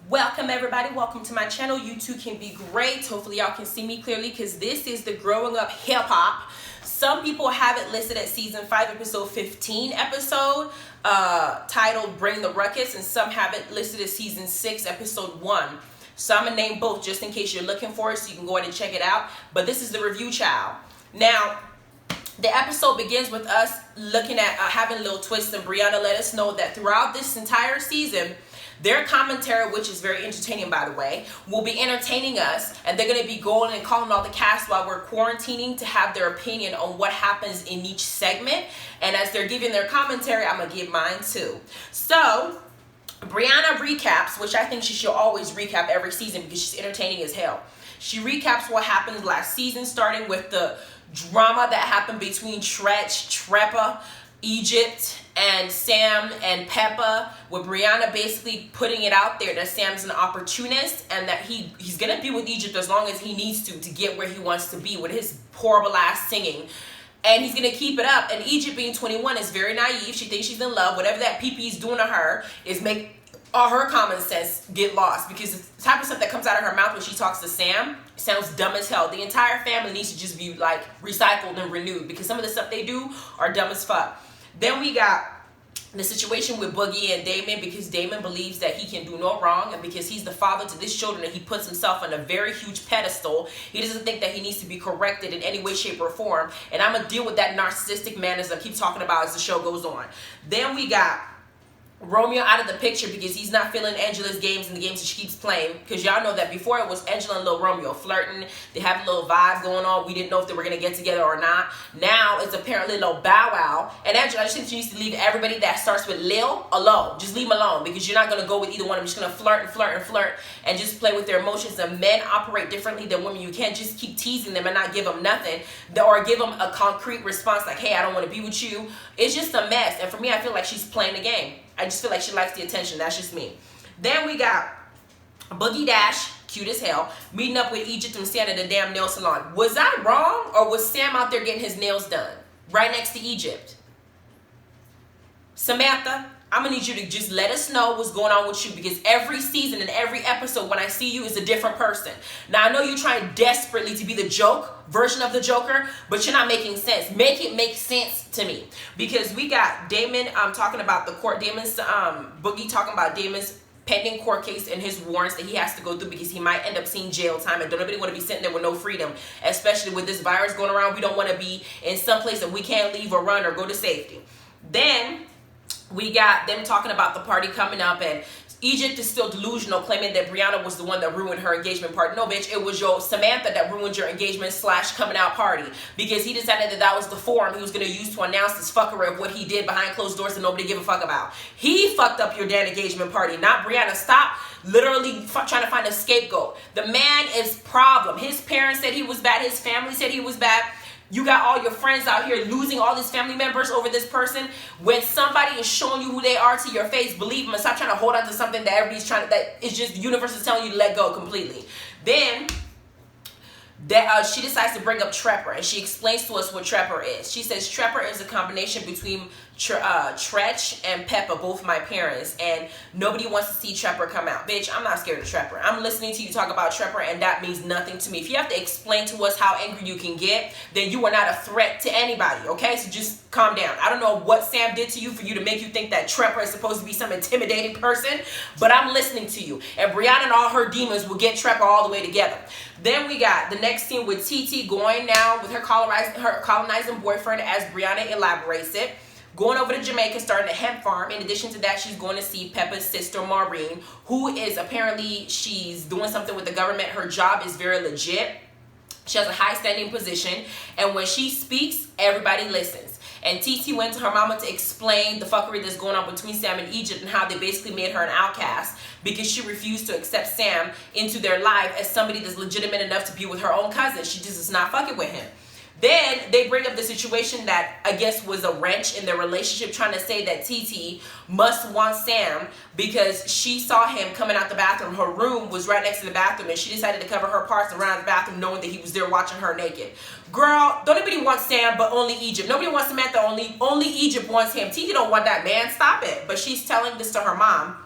Welcome everybody, welcome to my channel. You too can be great. Hopefully y'all can see me clearly because this is the growing up hip hop. Some people have it listed at season 5 episode 15 episode titled Bring the Ruckus, and some have it listed as season 6 episode 1. So I'm gonna name both just in case you're looking for it so you can go ahead and check it out. But this is the review, child. Now the episode begins with us looking at having little twists, and Brianna let us know that throughout this entire season their commentary, which is very entertaining by the way, will be entertaining us, and they're going to be going and calling all the cast while we're quarantining to have their opinion on what happens in each segment. And as they're giving their commentary, I'm going to give mine too. So Brianna recaps, which I think she should always recap every season because she's entertaining as hell. She recaps what happened last season, starting with the drama that happened between Treppa, Egypt, and Sam and Peppa, with Brianna basically putting it out there that Sam's an opportunist and that he's gonna be with Egypt as long as he needs to get where he wants to be with his horrible ass singing, and he's gonna keep it up. And Egypt, being 21, is very naive. She thinks she's in love. Whatever that PP is doing to her is make all her common sense get lost, because the type of stuff that comes out of her mouth when she talks to Sam sounds dumb as hell. The entire family needs to just be like recycled and renewed, because some of the stuff they do are dumb as fuck. Then we got the situation with Boogie and Damon, because Damon believes that he can do no wrong, and because he's the father to this children and he puts himself on a very huge pedestal, he doesn't think that he needs to be corrected in any way, shape, or form. And I'm going to deal with that narcissistic man as I keep talking about as the show goes on. Then we got Romeo out of the picture because he's not feeling Angela's games and the games that she keeps playing, because y'all know that before it was Angela and Lil Romeo flirting. They have a little vibe going on. We didn't know if they were going to get together or not. Now it's apparently a little bow wow, and Angela, I just think she needs to leave everybody that starts with Lil alone. Just leave them alone, because you're not going to go with either one. I'm just going to flirt and flirt and flirt and just play with their emotions. And men operate differently than women. You can't just keep teasing them and not give them nothing, or give them a concrete response like, hey, I don't want to be with you. It's just a mess. And for me, I feel like she's playing the game. I just feel like she likes the attention. That's just me. Then we got Boogie Dash, cute as hell, meeting up with Egypt and Sam at the damn nail salon. Was I wrong, or was Sam out there getting his nails done right next to Egypt? Samantha, I'm going to need you to just let us know what's going on with you, because every season and every episode when I see you is a different person. Now, I know you're trying desperately to be the joke version of the Joker, but you're not making sense. Make it make sense to me, because we got Damon talking about the court, Boogie talking about Damon's pending court case and his warrants that he has to go through, because he might end up seeing jail time, and don't nobody want to be sitting there with no freedom, especially with this virus going around. We don't want to be in some place that we can't leave or run or go to safety. Then we got them talking about the party coming up, and Egypt is still delusional, claiming that Brianna was the one that ruined her engagement party. No, bitch, it was your Samantha that ruined your engagement / coming out party, because he decided that that was the forum he was going to use to announce this fuckery of what he did behind closed doors that nobody give a fuck about. He fucked up your damn engagement party, not Brianna. Stop literally trying to find a scapegoat. The man is problem. His parents said he was bad. His family said he was bad. You got all your friends out here losing all these family members over this person. When somebody is showing you who they are to your face, believe them and stop trying to hold on to something that everybody's trying to, that is just the universe is telling you to let go completely. Then she decides to bring up Treppa, and she explains to us what Treppa is. She says Treppa is a combination between Tretch and Peppa, both my parents, and nobody wants to see Treppa come out. Bitch, I'm not scared of Treppa. I'm listening to you talk about Treppa, and that means nothing to me. If you have to explain to us how angry you can get, then you are not a threat to anybody, okay? So just calm down. I don't know what Sam did to you for you to make you think that Treppa is supposed to be some intimidating person, but I'm listening to you. And Brianna and all her demons will get Treppa all the way together. Then we got the next scene with TT going now with her colonizing boyfriend, as Brianna elaborates it, going over to Jamaica, starting a hemp farm. In addition to that, she's going to see Peppa's sister, Maureen, who is apparently, she's doing something with the government. Her job is very legit. She has a high-standing position, and when she speaks, everybody listens. And TT went to her mama to explain the fuckery that's going on between Sam and Egypt, and how they basically made her an outcast because she refused to accept Sam into their life as somebody that's legitimate enough to be with her own cousin. She just is not fucking with him. Then they bring up the situation that I guess was a wrench in their relationship, trying to say that TT must want Sam because she saw him coming out the bathroom. Her room was right next to the bathroom, and she decided to cover her parts around the bathroom, knowing that he was there watching her naked. Girl, don't anybody want Sam but only Egypt. Nobody wants Samantha, only Egypt wants him. TT don't want that man. Stop it. But she's telling this to her mom.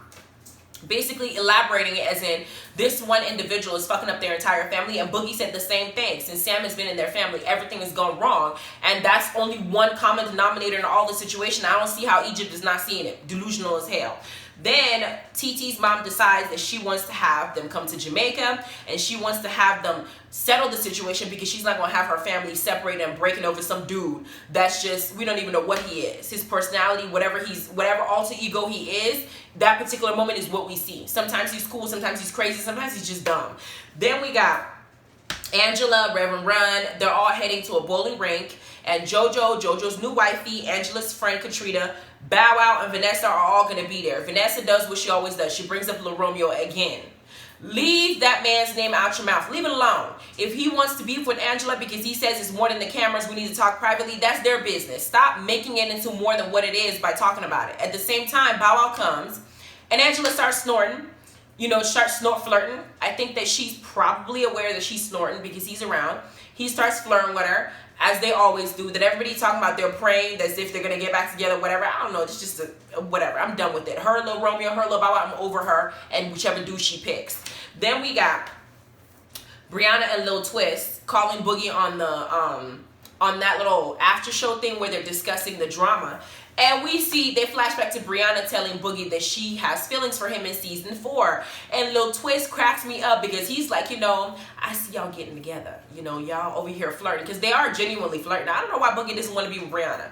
basically elaborating it as in this one individual is fucking up their entire family, and Boogie said the same thing. Since Sam has been in their family, everything has gone wrong, and that's only one common denominator in all the situation. I don't see how Egypt is not seeing it. Delusional as hell. Then TT's mom decides that she wants to have them come to Jamaica, and she wants to have them settle the situation because she's not going to have her family separated and breaking over some dude that's just, we don't even know what he is. His personality, whatever alter ego he is, that particular moment is what we see. Sometimes he's cool, sometimes he's crazy, sometimes he's just dumb. Then we got Angela, Reverend Run. They're all heading to a bowling rink, and JoJo's new wifey, Angela's friend Katrina, Bow Wow, and Vanessa are all going to be there. Vanessa does what she always does. She brings up Lil Romeo again. Leave that man's name out your mouth. Leave it alone. If he wants to beef with Angela because he says it's more than the cameras, we need to talk privately, that's their business. Stop making it into more than what it is by talking about it. At the same time, Bow Wow comes, and Angela starts snorting. Starts flirting. I think that she's probably aware that she's snorting because he's around. He starts flirting with her, as they always do. That everybody talking about they're praying as if they're going to get back together, whatever. I don't know. It's just whatever. I'm done with it. Her Lil Romeo, her Lil Bow Wow, I'm over her, and whichever dude she picks. Then we got Brianna and Lil Twist calling Boogie on the on that little after show thing where they're discussing the drama. And we see, they flash back to Brianna telling Boogie that she has feelings for him in season 4. And Lil Twist cracks me up because he's like, I see y'all getting together. Y'all over here flirting. Because they are genuinely flirting. I don't know why Boogie doesn't want to be with Brianna.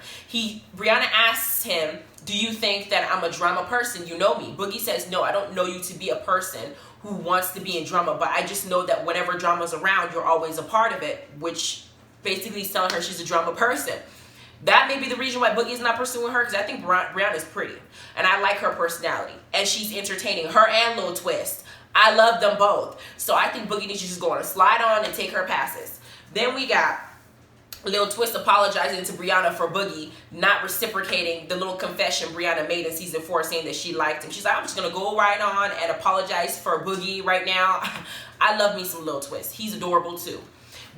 Brianna asks him, do you think that I'm a drama person? You know me. Boogie says, no, I don't know you to be a person who wants to be in drama. But I just know that whenever drama's around, you're always a part of it. Which basically is telling her she's a drama person. That may be the reason why Boogie's not pursuing her, because I think Brianna's pretty. And I like her personality. And she's entertaining. Her and Lil Twist. I love them both. So I think Boogie needs to just go on a slide on and take her passes. Then we got Lil Twist apologizing to Brianna for Boogie not reciprocating the little confession Brianna made in season 4 saying that she liked him. She's like, I'm just going to go right on and apologize for Boogie right now. I love me some Lil Twist. He's adorable too.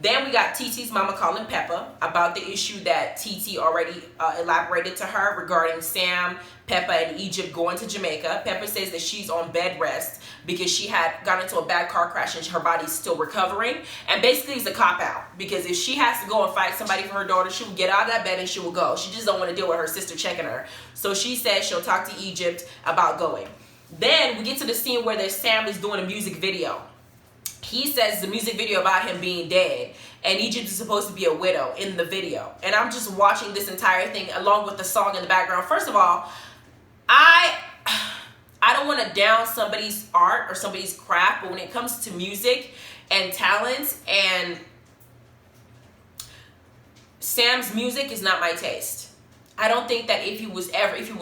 Then we got TT's mama calling Peppa about the issue that TT already elaborated to her regarding Sam, Peppa, and Egypt going to Jamaica. Peppa says that she's on bed rest because she had gotten into a bad car crash and her body's still recovering. And basically it's a cop-out because if she has to go and fight somebody for her daughter, she will get out of that bed and she will go. She just don't want to deal with her sister checking her. So she says she'll talk to Egypt about going. Then we get to the scene where Sam is doing a music video. He says the music video about him being dead, and Egypt is supposed to be a widow in the video. And I'm just watching this entire thing along with the song in the background. First of all, I don't want to down somebody's art or somebody's craft, but when it comes to music and talent, and Sam's music is not my taste. I don't think that if he was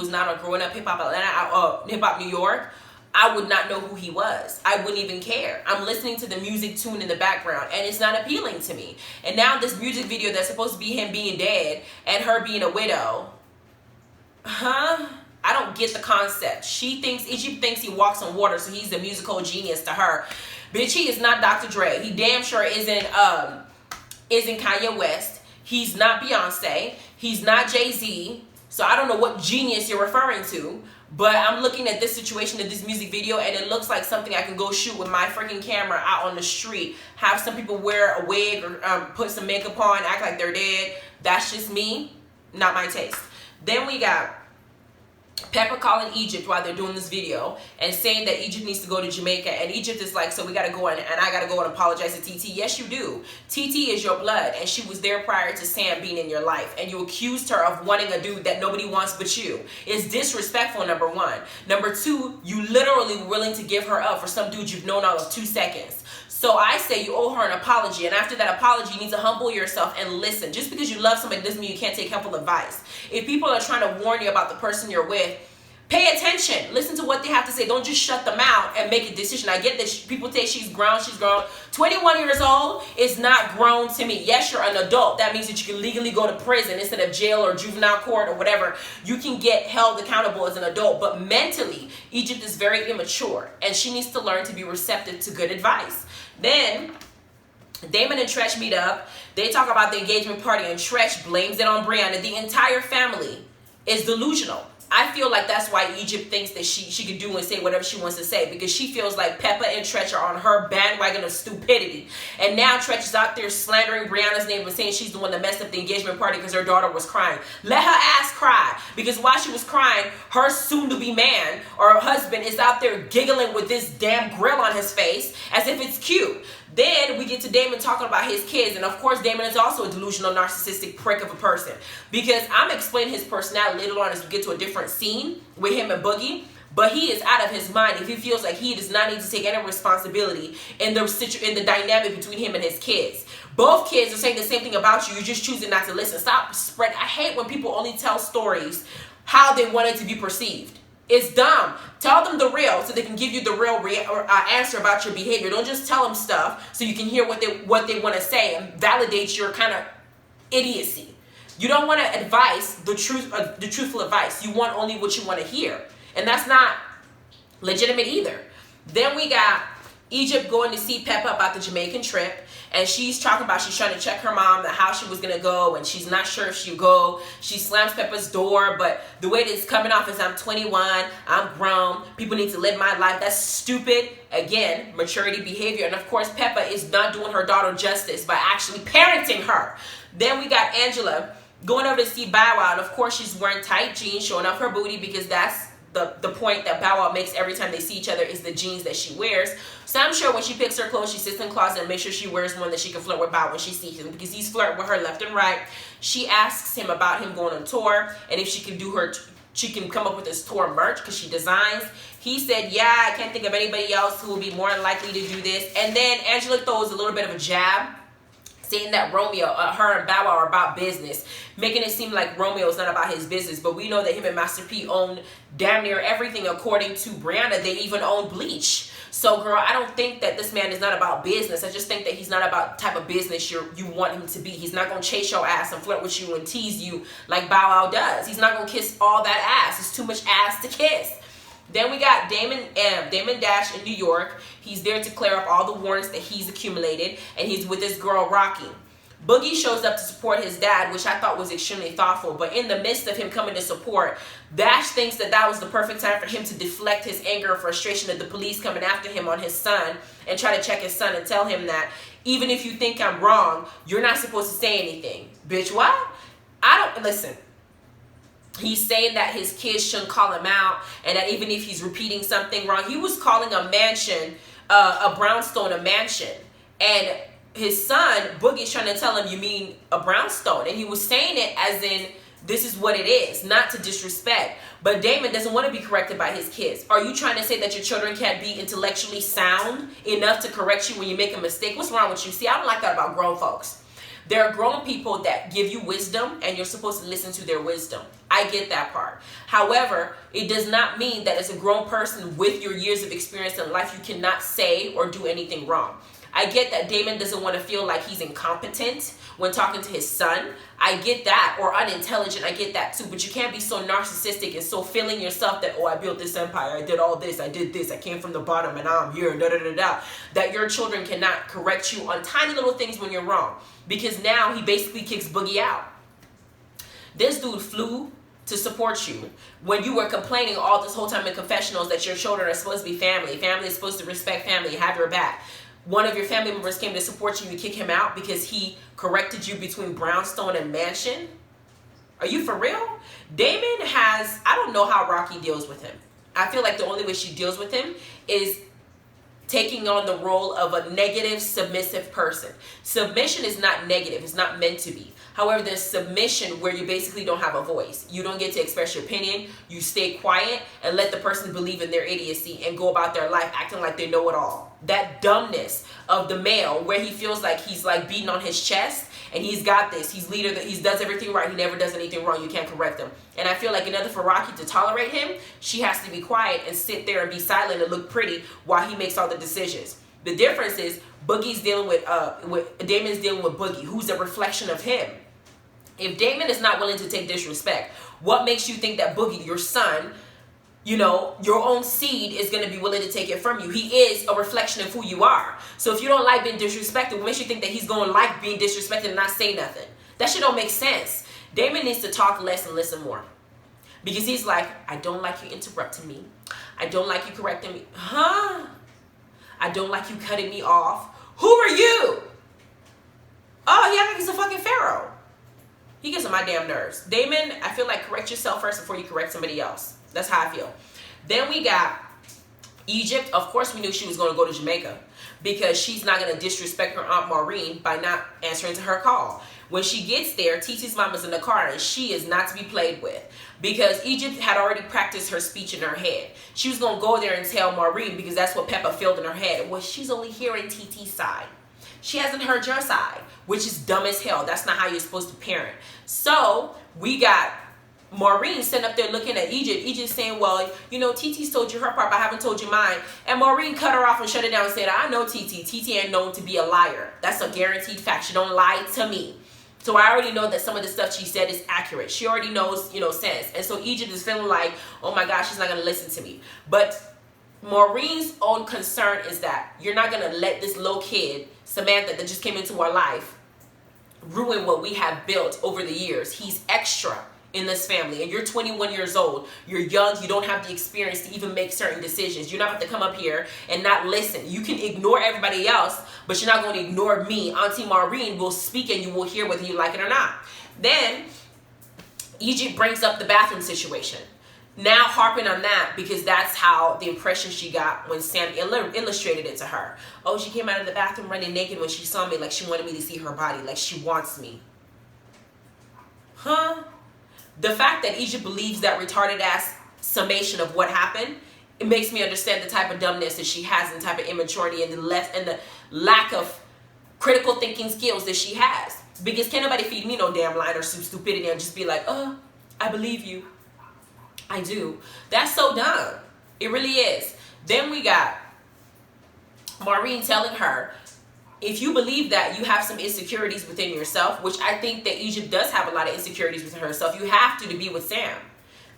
not on Growing Up Hip Hop Atlanta, Hip Hop New York, I would not know who he was. I wouldn't even care. I'm listening to the music tune in the background and it's not appealing to me. And now this music video that's supposed to be him being dead and her being a widow. I don't get the concept. Egypt thinks he walks on water, so he's a musical genius to her. Bitch, he is not Dr. Dre. He damn sure isn't Kanye West. He's not Beyonce. He's not Jay-Z. So I don't know what genius you're referring to. But I'm looking at this situation in this music video, and it looks like something I can go shoot with my freaking camera out on the street. Have some people wear a wig or put some makeup on, act like they're dead. That's just me. Not my taste. Then we got Peppa calling Egypt while they're doing this video and saying that Egypt needs to go to Jamaica, and Egypt is like, so we got to go and I got to go and apologize to TT. Yes, you do. TT is your blood, and she was there prior to Sam being in your life, and you accused her of wanting a dude that nobody wants but you. It's disrespectful, number one. Number two, you literally were willing to give her up for some dude you've known all of 2 seconds. So I say you owe her an apology, and after that apology, you need to humble yourself and listen. Just because you love somebody doesn't mean you can't take helpful advice. If people are trying to warn you about the person you're with, pay attention. Listen to what they have to say. Don't just shut them out and make a decision. I get that people say she's grown. 21 years old is not grown to me. Yes, you're an adult. That means that you can legally go to prison instead of jail or juvenile court or whatever. You can get held accountable as an adult. But mentally, Egypt is very immature, and she needs to learn to be receptive to good advice. Then Damon and Tresh meet up. They talk about the engagement party, and Tresh blames it on Brianna. The entire family is delusional. I feel like that's why Egypt thinks that she can do and say whatever she wants to say, because she feels like Peppa and Tretch are on her bandwagon of stupidity. And now Tretch is out there slandering Brianna's name and saying she's the one that messed up the engagement party because her daughter was crying. Let her ass cry, because while she was crying, her soon-to-be man or her husband is out there giggling with this damn grill on his face as if it's cute. Then we get to Damon talking about his kids, and of course Damon is also a delusional, narcissistic prick of a person, because I'm explaining his personality later on as we get to a different scene with him and Boogie. But he is out of his mind if he feels like he does not need to take any responsibility in the dynamic between him and his kids. Both kids are saying the same thing about you. You're just choosing not to listen. Stop spread. I hate when people only tell stories how they want it to be perceived. It's dumb. Tell them the real so they can give you the real answer about your behavior. Don't just tell them stuff so you can hear what they want to say and validate your kind of idiocy. You don't want to advise the truthful advice. You want only what you want to hear. And that's not legitimate either. Then we got Egypt going to see Peppa about the Jamaican trip. And she's talking about she's trying to check her mom, how she was going to go, and she's not sure if she'll go. She slams Peppa's door, but the way that it's coming off is I'm 21, I'm grown, people need to live my life. That's stupid. Again, maturity behavior. And of course, Peppa is not doing her daughter justice by actually parenting her. Then we got Angela going over to see Bow Wow, and of course she's wearing tight jeans, showing off her booty, because that's the point that Bow Wow makes every time they see each other, is the jeans that she wears. So I'm sure when she picks her clothes, she sits in the closet and makes sure she wears one that she can flirt with Bow when she sees him, because he's flirting with her left and right. She asks him about him going on tour and if she can come up with this tour merch because she designs. He said, yeah, I can't think of anybody else who will be more likely to do this. And then Angela throws a little bit of a jab, saying that Romeo, her and Bow Wow are about business, making it seem like Romeo is not about his business. But we know that him and Master P own damn near everything. According to Brianna, they even own Bleach. So, girl, I don't think that this man is not about business. I just think that he's not about the type of business you want him to be. He's not going to chase your ass and flirt with you and tease you like Bow Wow does. He's not going to kiss all that ass. It's too much ass to kiss. Then we got Damon Dash in New York. He's there to clear up all the warrants that he's accumulated, and he's with this girl, Rocky. Boogie shows up to support his dad, which I thought was extremely thoughtful. But in the midst of him coming to support, Dash thinks that was the perfect time for him to deflect his anger and frustration at the police coming after him on his son, and try to check his son and tell him that even if you think I'm wrong, you're not supposed to say anything. Bitch, what? Listen. He's saying that his kids shouldn't call him out, and that even if he's repeating something wrong, he was calling a mansion, a brownstone, a mansion. And his son, Boogie's trying to tell him, you mean a brownstone? And he was saying it as in, this is what it is, not to disrespect. But Damon doesn't want to be corrected by his kids. Are you trying to say that your children can't be intellectually sound enough to correct you when you make a mistake? What's wrong with you? See, I don't like that about grown folks. There are grown people that give you wisdom, and you're supposed to listen to their wisdom. I get that part. However, it does not mean that as a grown person with your years of experience in life, you cannot say or do anything wrong. I get that Damon doesn't want to feel like he's incompetent when talking to his son. I get that. Or unintelligent. I get that too. But you can't be so narcissistic and so feeling yourself that, oh, I built this empire, I did all this, I did this, I came from the bottom and now I'm here, that your children cannot correct you on tiny little things when you're wrong. Because now he basically kicks Boogie out. This dude flew to support you when you were complaining all this whole time in confessionals that your children are supposed to be family. Family is supposed to respect family, have your back. One of your family members came to support you, you kick him out because he corrected you between brownstone and mansion? Are you for real? Damon I don't know how Rocky deals with him. I feel like the only way she deals with him is taking on the role of a negative, submissive person. Submission is not negative. It's not meant to be. However, there's submission where you basically don't have a voice. You don't get to express your opinion. You stay quiet and let the person believe in their idiocy and go about their life acting like they know it all. That dumbness of the male where he feels like he's like beating on his chest and he's got this. He's leader. He does everything right. He never does anything wrong. You can't correct him. And I feel like in order for Rocky to tolerate him, she has to be quiet and sit there and be silent and look pretty while he makes all the decisions. The difference is Boogie's dealing with Damon's dealing with Boogie, who's a reflection of him. If Damon is not willing to take disrespect, what makes you think that Boogie, your son, you know, your own seed, is going to be willing to take it from you? He is a reflection of who you are. So if you don't like being disrespected, what makes you think that he's going to like being disrespected and not say nothing? That shit don't make sense. Damon needs to talk less and listen more. Because he's like, I don't like you interrupting me. I don't like you correcting me. Huh? I don't like you cutting me off. Who are you? Oh, he acts like he's a fucking pharaoh. He gets on my damn nerves. Damon, I feel like correct yourself first before you correct somebody else. That's how I feel. Then we got Egypt. Of course, we knew she was going to go to Jamaica because she's not going to disrespect her Aunt Maureen by not answering to her call. When she gets there, Titi's mama's in the car and she is not to be played with because Egypt had already practiced her speech in her head. She was going to go there and tell Maureen because that's what Peppa filled in her head. Well, she's only hearing Titi's side. She hasn't heard your side, which is dumb as hell. That's not how you're supposed to parent. So we got Maureen sitting up there looking at Egypt. Egypt saying, well, you know, Titi's told you her part, but I haven't told you mine. And Maureen cut her off and shut it down and said, I know Titi. Titi ain't known to be a liar. That's a guaranteed fact. She don't lie to me. So I already know that some of the stuff she said is accurate. She already knows, you know, sense. And so Egypt is feeling like, oh my gosh, she's not going to listen to me. But Maureen's own concern is that you're not going to let this little kid, Samantha, that just came into our life, ruin what we have built over the years. He's extra in this family, and you're 21 years old. You're young. You don't have the experience to even make certain decisions. You're not about to come up here and not listen. You can ignore everybody else, but you're not going to ignore me. Auntie Maureen will speak and you will hear whether you like it or not. Then Egypt brings up the bathroom situation. Now harping on that because that's how the impression she got when Sam illustrated it to her. Oh, she came out of the bathroom running naked when she saw me, like she wanted me to see her body, like she wants me. Huh? The fact that Egypt believes that retarded ass summation of what happened, it makes me understand the type of dumbness that she has and the type of immaturity and the lack of critical thinking skills that she has. Because can't nobody feed me no damn line or some stupidity and just be like, I believe you. I do. That's so dumb. It really is. Then we got Maureen telling her, if you believe that you have some insecurities within yourself, which I think that Egypt does have a lot of insecurities within herself, you have to be with Sam.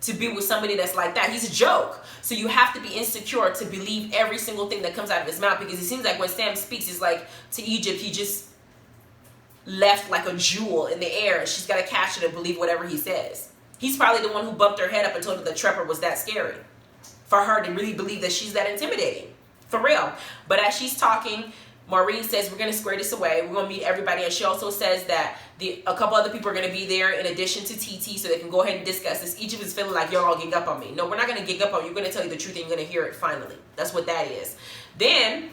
To be with somebody that's like that. He's a joke. So you have to be insecure to believe every single thing that comes out of his mouth, because it seems like when Sam speaks, it's like to Egypt, he just left like a jewel in the air and she's got to catch it and believe whatever he says. He's probably the one who bumped her head up and told her the Trapper was that scary. For her to really believe that she's that intimidating. For real. But as she's talking, Maureen says, we're going to square this away. We're going to meet everybody. And she also says that a couple other people are going to be there in addition to TT so they can go ahead and discuss this. Egypt is feeling like y'all all gig up on me. No, we're not going to gig up on you. We're going to tell you the truth and you're going to hear it finally. That's what that is. Then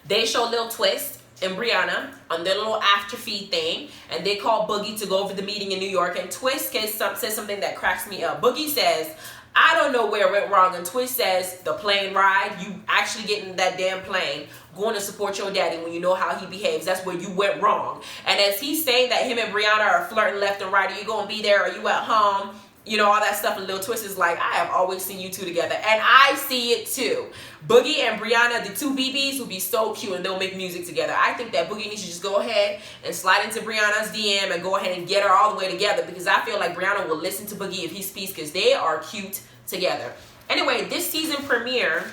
they show Lil Twist and Brianna on their little after feed thing, and they call Boogie to go over the meeting in New York, and Twist says something that cracks me up. Boogie says, I don't know where it went wrong, and Twist says, the plane ride, you actually getting that damn plane, going to support your daddy when you know how he behaves, that's where you went wrong. And as he's saying that him and Brianna are flirting left and right, are you going to be there, are you at home, you know, all that stuff, and Lil Twist is like, I have always seen you two together, and I see it too. Boogie and Brianna, the two BBs, will be so cute and they'll make music together. I think that Boogie needs to just go ahead and slide into Brianna's DM and go ahead and get her all the way together, because I feel like Brianna will listen to Boogie if he speaks, because they are cute together. Anyway, this season premiere,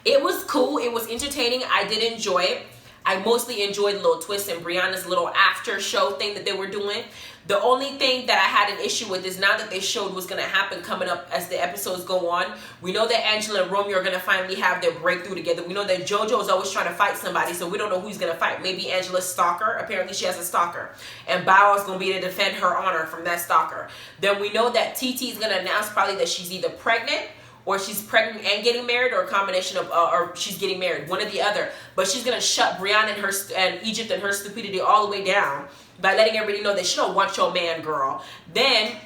it was cool. It was entertaining. I did enjoy it. I mostly enjoyed Lil Twist and Brianna's little after show thing that they were doing. The only thing that I had an issue with is now that they showed what's going to happen coming up as the episodes go on. We know that Angela and Romeo are going to finally have their breakthrough together. We know that JoJo is always trying to fight somebody, so we don't know who he's going to fight. Maybe Angela's stalker. Apparently she has a stalker. And Bow is going to be to defend her honor from that stalker. Then we know that TT is going to announce probably that she's either pregnant, or she's pregnant and getting married, or a combination of, or she's getting married, one or the other. But she's gonna shut Brianna and Egypt and her stupidity all the way down by letting everybody know that she don't want your man, girl. Then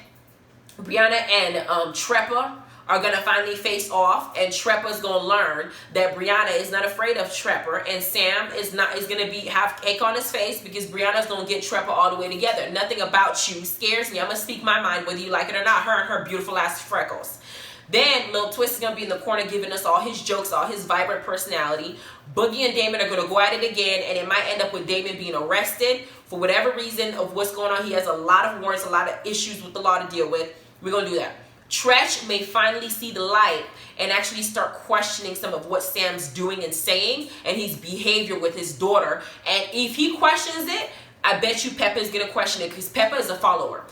Brianna and Treppa are gonna finally face off, and Treppa's gonna learn that Brianna is not afraid of Treppa, and Sam is gonna have cake on his face because Brianna's gonna get Treppa all the way together. Nothing about you scares me. I'm gonna speak my mind whether you like it or not. Her and her beautiful ass freckles. Then Lil Twist is going to be in the corner giving us all his jokes, all his vibrant personality. Boogie and Damon are going to go at it again, and it might end up with Damon being arrested for whatever reason of what's going on. He has a lot of warrants, a lot of issues with the law to deal with. We're going to do that. Tretch may finally see the light and actually start questioning some of what Sam's doing and saying and his behavior with his daughter. And if he questions it, I bet you Peppa is going to question it, because Peppa is a follower.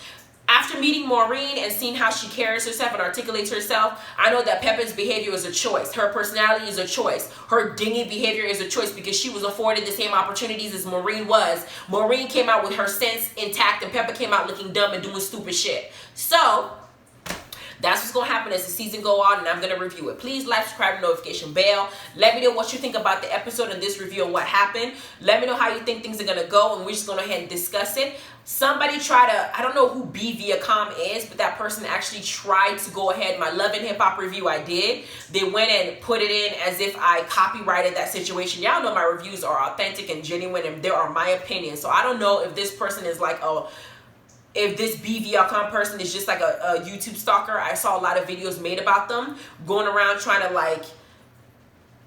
After meeting Maureen and seeing how she carries herself and articulates herself, I know that Pepper's behavior is a choice. Her personality is a choice. Her dingy behavior is a choice because she was afforded the same opportunities as Maureen was. Maureen came out with her sense intact and Pepper came out looking dumb and doing stupid shit. So that's what's going to happen as the season go on, and I'm going to review it. Please like, subscribe, and notification bell. Let me know what you think about the episode and this review and what happened. Let me know how you think things are going to go, and we're just going to go ahead and discuss it. Somebody I don't know who B Viacom is, but that person actually tried to go ahead. My Love and Hip Hop review I did. They went and put it in as if I copyrighted that situation. Y'all know my reviews are authentic and genuine, and they are my opinions. So I don't know if this person is like if this BVLCom person is just like a YouTube stalker. I saw a lot of videos made about them going around trying to like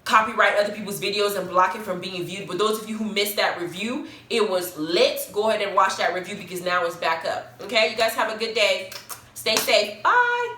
copyright other people's videos and block it from being viewed. But those of you who missed that review, it was lit. Go ahead and watch that review because now it's back up. Okay, you guys have a good day. Stay safe. Bye.